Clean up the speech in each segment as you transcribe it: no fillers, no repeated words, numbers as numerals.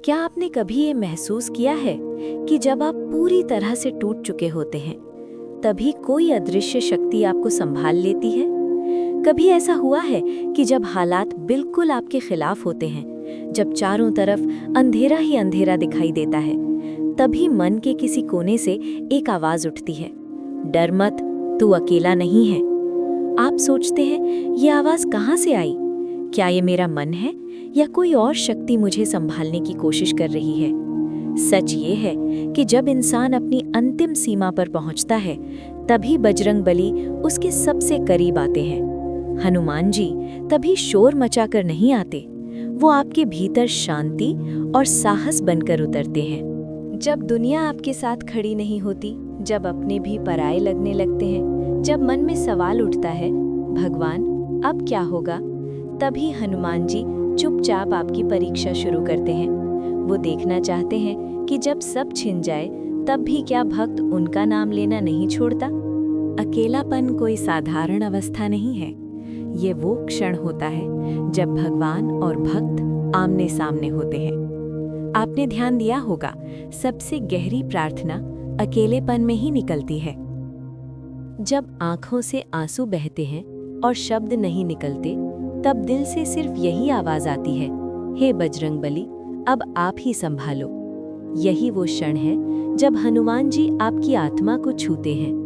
क्या आपने कभी ये महसूस किया है कि जब आप पूरी तरह से टूट चुके होते हैं, तभी कोई अदृश्य शक्ति आपको संभाल लेती है? कभी ऐसा हुआ है कि जब हालात बिल्कुल आपके खिलाफ होते हैं, जब चारों तरफ अंधेरा ही अंधेरा दिखाई देता है, तभी मन के किसी कोने से एक आवाज उठती है, डर मत, तू अकेला नहीं है। आप सोचते हैं, ये आवाज कहाँ से आई? क्या ये मेरा मन है या कोई और शक्ति मुझे संभालने की कोशिश कर रही है? सच ये है कि जब इंसान अपनी अंतिम सीमा पर पहुंचता है, तभी बजरंगबली उसके सबसे करीब आते हैं। हनुमान जी तभी शोर मचाकर नहीं आते, वो आपके भीतर शांति और साहस बनकर उतरते हैं। जब दुनिया आपके साथ खड़ी नहीं होती, जब अपने भी पराये लगने लगते हैं, जब मन में सवाल उठता है, भगवान अब क्या होगा, तभी हनुमान जी चुपचाप आपकी परीक्षा शुरू करते हैं। वो देखना चाहते हैं कि जब सब छिन जाए, तब भी क्या भक्त उनका नाम लेना नहीं छोड़ता। अकेलापन कोई साधारण अवस्था नहीं है, ये वो क्षण होता है जब भगवान और भक्त आमने सामने होते हैं। आपने ध्यान दिया होगा, सबसे गहरी प्रार्थना अकेलेपन में ही निकलती है। जब आंखों से आंसू बहते हैं और शब्द नहीं निकलते, तब दिल से सिर्फ यही आवाज आती है, हे बजरंगबली, अब आप ही संभालो। यही वो क्षण है जब हनुमान जी आपकी आत्मा को छूते हैं।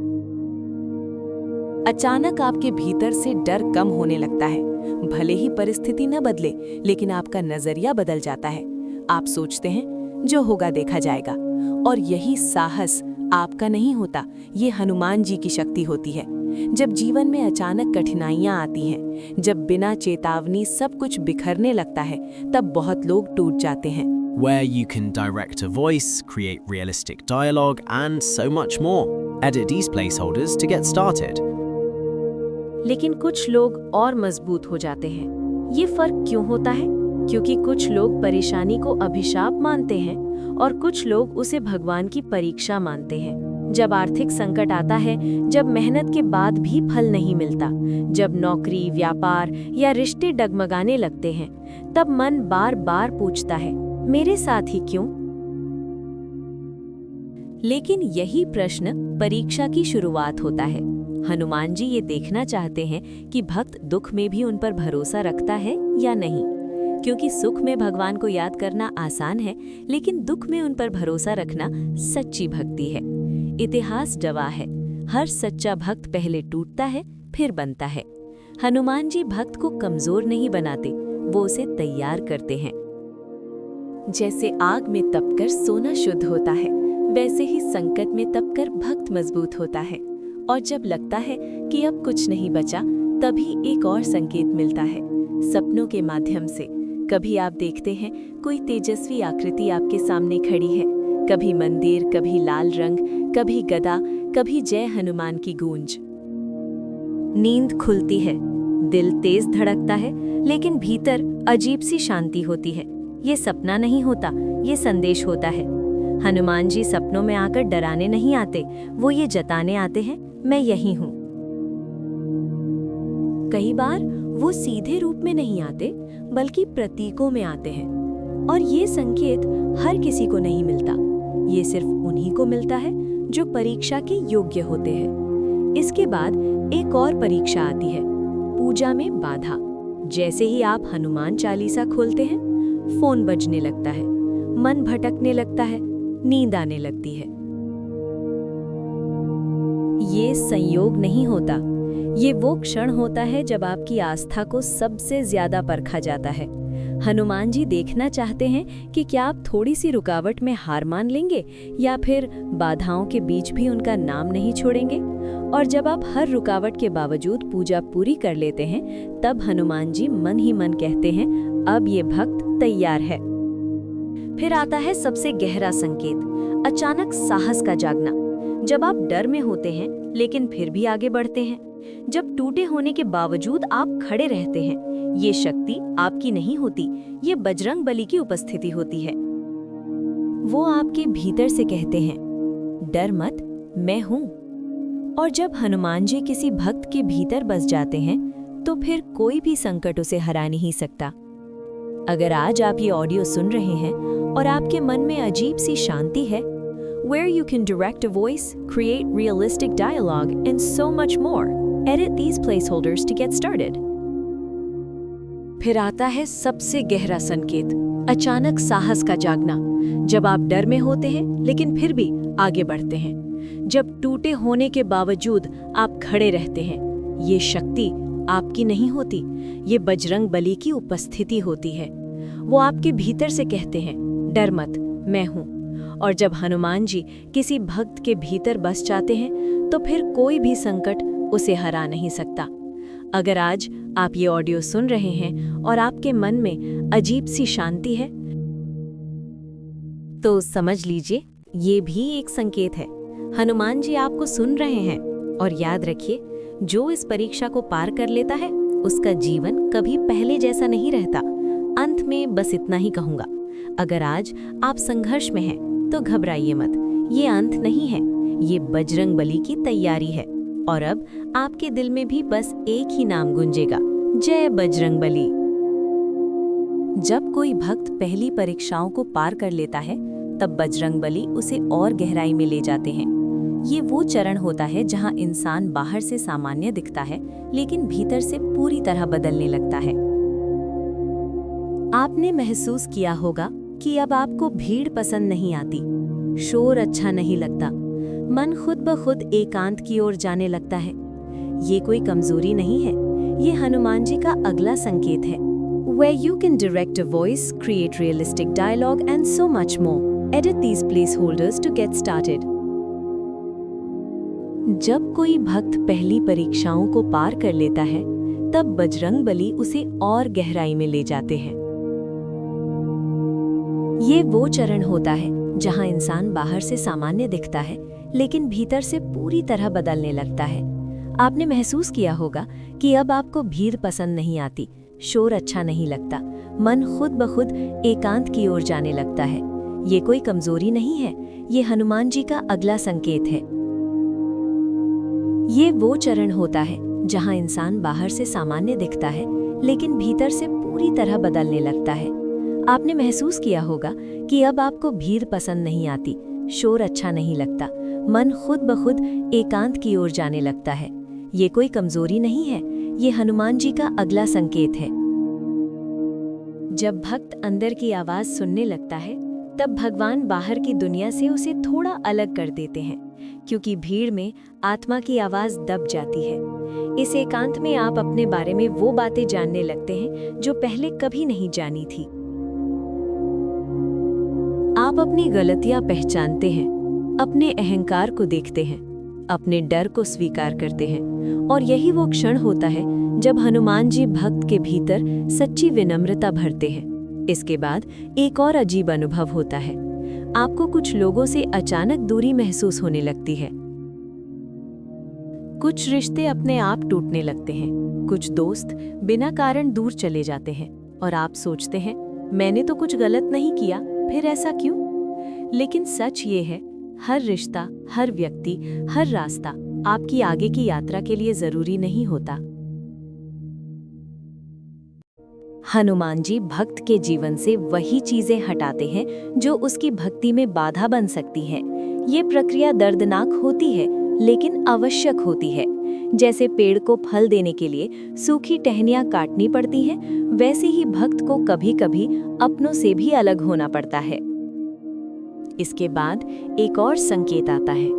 अचानक आपके भीतर से डर कम होने लगता है। भले ही परिस्थिति न बदले, लेकिन आपका नजरिया बदल जाता है। आप सोचते हैं जो होगा देखा जाएगा। और यही साहस आपका नहीं होता, ये हनुमान जी की शक्ति होती है। जब जीवन में अचानक कठिनाइयां आती हैं, जब बिना चेतावनी सब कुछ बिखरने लगता है, तब बहुत लोग टूट जाते हैं। Where you can direct a voice, create realistic dialogue, and so much more. Edit these placeholders to get started. लेकिन कुछ लोग और मजबूत हो जाते हैं। ये फर्क क्यों होता है? क्योंकि कुछ लोग परेशानी को अभिशाप मानते हैं और कुछ लोग उसे भगवान की परीक्षा मानते हैं। जब आर्थिक संकट आता है, जब मेहनत के बाद भी फल नहीं मिलता, जब नौकरी, व्यापार या रिश्ते डगमगाने लगते हैं, तब मन बार बार पूछता है, मेरे साथ ही क्यों? लेकिन यही प्रश्न परीक्षा की शुरुआत होता है। हनुमान जी ये देखना चाहते हैं कि भक्त दुख में भी उन पर भरोसा रखता है या नहीं। क्योंकि सुख में भगवान को याद करना आसान है, लेकिन दुख में उन पर भरोसा रखना सच्ची भक्ति है। इतिहास गवाह है, हर सच्चा भक्त पहले टूटता है, फिर बनता है। हनुमान जी भक्त को कमजोर नहीं बनाते, वो उसे तैयार करते हैं। जैसे आग में तपकर सोना शुद्ध होता है, वैसे ही संकट में तपकर भक्त मजबूत होता है। और जब लगता है कि अब कुछ नहीं बचा, तभी एक और संकेत मिलता है, सपनों के माध्यम से। कभी आप देखते हैं कोई तेजस्वी आकृति आपके सामने खड़ी है, कभी मंदिर, कभी लाल रंग, कभी गदा, कभी जय हनुमान की गूंज। नींद खुलती है, दिल तेज धड़कता है, लेकिन भीतर अजीब सी शांति होती है। ये सपना नहीं होता, ये संदेश होता है। हनुमान जी सपनों में आकर डराने नहीं आते, वो ये जताने आते हैं, मैं यही हूं। कई बार वो सीधे रूप में नहीं आते, बल्कि प्रतीकों में आते हैं। और ये संकेत हर किसी को नहीं मिलता, ये सिर्फ उन्हीं को मिलता है जो परीक्षा के योग्य होते हैं। इसके बाद एक और परीक्षा आती है, पूजा में बाधा। जैसे ही आप हनुमान चालीसा खोलते हैं, फोन बजने लगता है, मन भटकने लगता है, नींद आने लगती है। ये संयोग नहीं होता, ये वो क्षण होता है जब आपकी आस्था को सबसे ज्यादा परखा जाता है। हनुमान जी देखना चाहते हैं कि क्या आप थोड़ी सी रुकावट में हार मान लेंगे या फिर बाधाओं के बीच भी उनका नाम नहीं छोड़ेंगे। और जब आप हर रुकावट के बावजूद पूजा पूरी कर लेते हैं, तब हनुमान जी मन ही मन कहते हैं, अब ये भक्त तैयार है। फिर आता है सबसे गहरा संकेत, अचानक साहस का जागना। जब आप डर में होते हैं, लेकिन फिर भी आगे बढ़ते हैं, जब टूटे होने के बावजूद आप खड़े रहते हैं, ये शक्ति आपकी नहीं होती, ये बजरंगबली की उपस्थिति होती है। वो आपके भीतर से कहते हैं, डर मत, मैं हूं। और जब हनुमान जी किसी भक्त के भीतर बस जाते हैं, तो फिर कोई भी संकट उसे हरा नहीं सकता। अगर आज आप ये ऑडियो सुन रहे हैं और आपके मन में अजीब सी शांति है, where you can direct a voice, create realistic dialogue, and so much more. Edit these placeholders to get started. फिर आता है सबसे गहरा संकेत, अचानक साहस का जागना। जब आप डर में होते हैं लेकिन फिर भी आगे बढ़ते हैं, जब टूटे होने के बावजूद आप खड़े रहते हैं, ये शक्ति आपकी नहीं होती, ये बजरंग बली की उपस्थिति होती है। वो आपके भीतर से कहते हैं, डर मत, मैं हूँ। और जब हनुमान जी किसी भक्त के भीतर बस जाते हैं तो फिर कोई भी संकट उसे हरा नहीं सकता। अगर आज आप ये ऑडियो सुन रहे हैं और आपके मन में अजीब सी शांति है, तो समझ लीजिए ये भी एक संकेत है। हनुमान जी आपको सुन रहे हैं। और याद रखिए, जो इस परीक्षा को पार कर लेता है उसका जीवन कभी पहले जैसा नहीं रहता। अंत में बस इतना ही कहूँगा, अगर आज आप संघर्ष में हैं तो घबराइए मत, ये अंत नहीं है, ये बजरंग बली की तैयारी है। और अब आपके दिल में भी बस एक ही नाम गूंजेगा, जय बजरंग बली। जब कोई भक्त पहली परीक्षाओं को पार कर लेता है तब बजरंग बली उसे और गहराई में ले जाते हैं। ये वो चरण होता है जहां इंसान बाहर से सामान्य दिखता है लेकिन भीतर से पूरी तरह बदलने लगता है। आपने महसूस किया होगा कि अब आपको भीड़ पसंद नहीं आती, शोर अच्छा नहीं लगता, मन खुद ब खुद एकांत की ओर जाने लगता है। ये कोई कमजोरी नहीं है, ये हनुमान जी का अगला संकेत है। Where you can direct a voice, create realistic dialogue and so much more. Edit these placeholders to get started. जब कोई भक्त पहली परीक्षाओं को पार कर लेता है तब बजरंग बली उसे और गहराई में ले जाते हैं। ये वो चरण होता है जहां इंसान बाहर से सामान्य दिखता है लेकिन भीतर से पूरी तरह बदलने लगता है। आपने महसूस किया होगा कि अब आपको भीड़ पसंद नहीं आती, शोर अच्छा नहीं लगता, मन खुद ब खुद एकांत की ओर जाने लगता है। ये कोई कमजोरी नहीं है, ये हनुमान जी का अगला संकेत है। ये वो चरण होता है जहां इंसान बाहर से सामान्य दिखता है लेकिन भीतर से पूरी तरह बदलने लगता है। आपने महसूस किया होगा कि अब आपको भीड़ पसंद नहीं आती, शोर अच्छा नहीं लगता, मन खुद ब खुद एकांत की ओर जाने लगता है। ये कोई कमजोरी नहीं है, ये हनुमान जी का अगला संकेत है। जब भक्त अंदर की आवाज सुनने लगता है तब भगवान बाहर की दुनिया से उसे थोड़ा अलग कर देते हैं, क्योंकि भीड़ में आत्मा की आवाज दब जाती है। इस एकांत में आप अपने बारे में वो बातें जानने लगते हैं जो पहले कभी नहीं जानी थी। आप अपनी गलतियां पहचानते हैं, अपने अहंकार को देखते हैं, अपने डर को स्वीकार करते हैं। और यही वो क्षण होता है जब हनुमान जी भक्त के भीतर सच्ची विनम्रता भरते हैं। इसके बाद एक और अजीब अनुभव होता है। आपको कुछ लोगों से अचानक दूरी महसूस होने लगती है। कुछ रिश्ते अपने आप टूटने लगते हैं, कुछ दोस्त बिना कारण दूर चले जाते हैं और आप सोचते हैं, मैंने तो कुछ गलत नहीं किया, फिर ऐसा क्यों? लेकिन सच ये है, हर रिश्ता, हर व्यक्ति, हर रास्ता आपकी आगे की यात्रा के लिए जरूरी नहीं होता। हनुमान जी भक्त के जीवन से वही चीजें हटाते हैं जो उसकी भक्ति में बाधा बन सकती है। ये प्रक्रिया दर्दनाक होती है लेकिन आवश्यक होती है। जैसे पेड़ को फल देने के लिए सूखी टहनियां काटनी पड़ती हैं, वैसे ही भक्त को कभी-कभी अपनों से भी अलग होना पड़ता है। इसके बाद एक और संकेत आता है,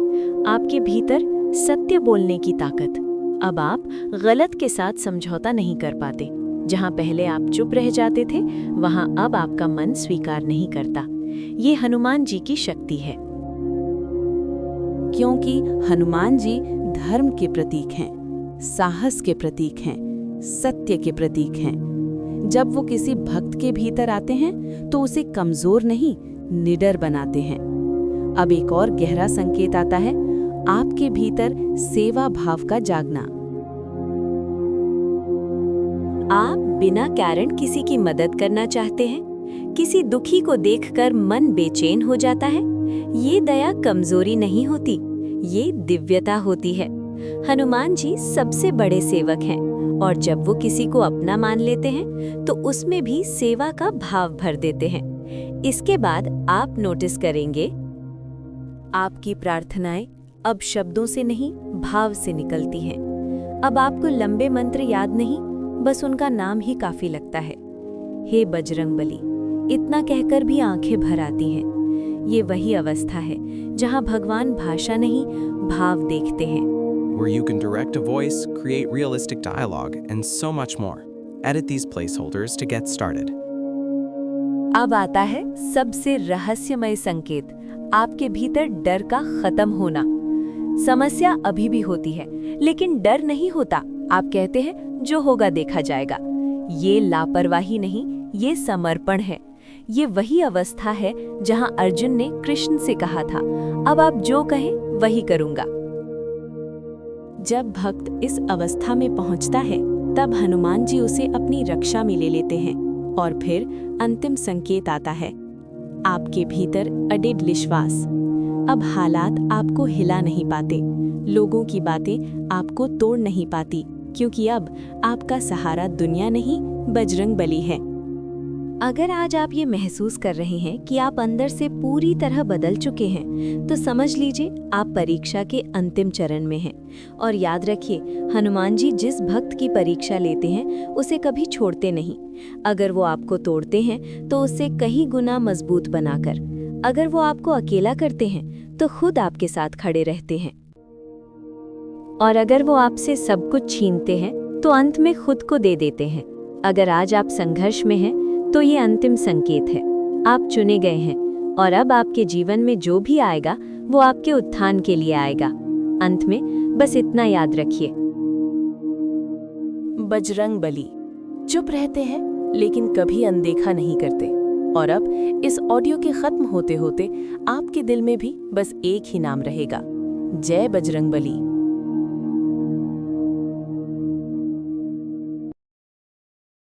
आपके भीतर सत्य बोलने की ताकत। अब आप गलत के साथ समझौता नहीं कर पाते। जहां पहले आप चुप रह जाते थे, वहां अब आपका मन स्वीकार नहीं करता। ये हनुमान जी की शक्ति है, क्योंकि हनुमान जी धर्म के प्रतीक हैं, साहस के प्रतीक हैं, सत्य के प्रतीक हैं। जब वो किसी भक्त के भीतर आते हैं तो उसे कमजोर नहीं, निडर बनाते हैं। अब एक और गहरा संकेत आता है, आपके भीतर सेवा भाव का जागना। आप बिना कारण किसी की मदद करना चाहते हैं, किसी दुखी को देखकर मन बेचैन हो जाता है। ये दया कमजोरी नहीं होती, ये दिव्यता होती है। हनुमान जी सबसे बड़े सेवक हैं और जब वो किसी को अपना मान लेते हैं तो उसमें भी सेवा का भाव भर देते हैं। इसके बाद आप नोटिस करेंगे आपकी प्रार्थनाएं अब शब्दों से नहीं, भाव से निकलती हैं। अब आपको लंबे मंत्र याद नहीं, बस उनका नाम ही काफी लगता है। हे बजरंगबली, इतना कहकर भी आंखें भर आती हैं। ये वही अवस्था है जहां भगवान भाषा नहीं, भाव देखते हैं। Where you can direct a voice, create realistic dialogue, and so much more. Edit these placeholders to get started. अब आता है सबसे रहस्यमय संकेत, आपके भीतर डर का खत्म होना। समस्या अभी भी होती है, लेकिन डर नहीं होता। आप कहते हैं जो होगा देखा जाएगा। ये लापरवाही नहीं, ये समर्पण है। ये वही अवस्था है जहां अर्जुन ने कृष्ण से कहा था, अब आप जो कहें वही करूंगा। जब भक्त इस अवस्था में पहुंचता है, तब हनुमान जी उसे अपनी रक्षा में ले लेते हैं और फिर अंतिम संकेत आता है, आपके भीतर अडिग विश्वास। अब हालात आपको हिला नहीं पाते, लोगों की बातें आपको तोड़ नहीं पाती, क्योंकि अब आपका सहारा दुनिया नहीं, बजरंगबली है। अगर आज आप ये महसूस कर रहे हैं कि आप अंदर से पूरी तरह बदल चुके हैं, तो समझ लीजिए आप परीक्षा के अंतिम चरण में हैं। और याद रखिए, हनुमान जी जिस भक्त की परीक्षा लेते हैं उसे कभी छोड़ते नहीं। अगर वो आपको तोड़ते हैं तो उससे कई गुना मजबूत बनाकर, अगर वो आपको अकेला करते हैं तो खुद आपके साथ खड़े रहते हैं, और अगर वो आपसे सब कुछ छीनते हैं तो अंत में खुद को दे देते हैं। अगर आज आप संघर्ष में हैं तो ये अंतिम संकेत है, आप चुने गए हैं, और अब आपके जीवन में जो भी आएगा वो आपके उत्थान के लिए आएगा। अंत में बस इतना याद रखिए, बजरंगबली चुप रहते हैं लेकिन कभी अनदेखा नहीं करते। और अब इस ऑडियो के खत्म होते होते आपके दिल में भी बस एक ही नाम रहेगा, जय बजरंगबली।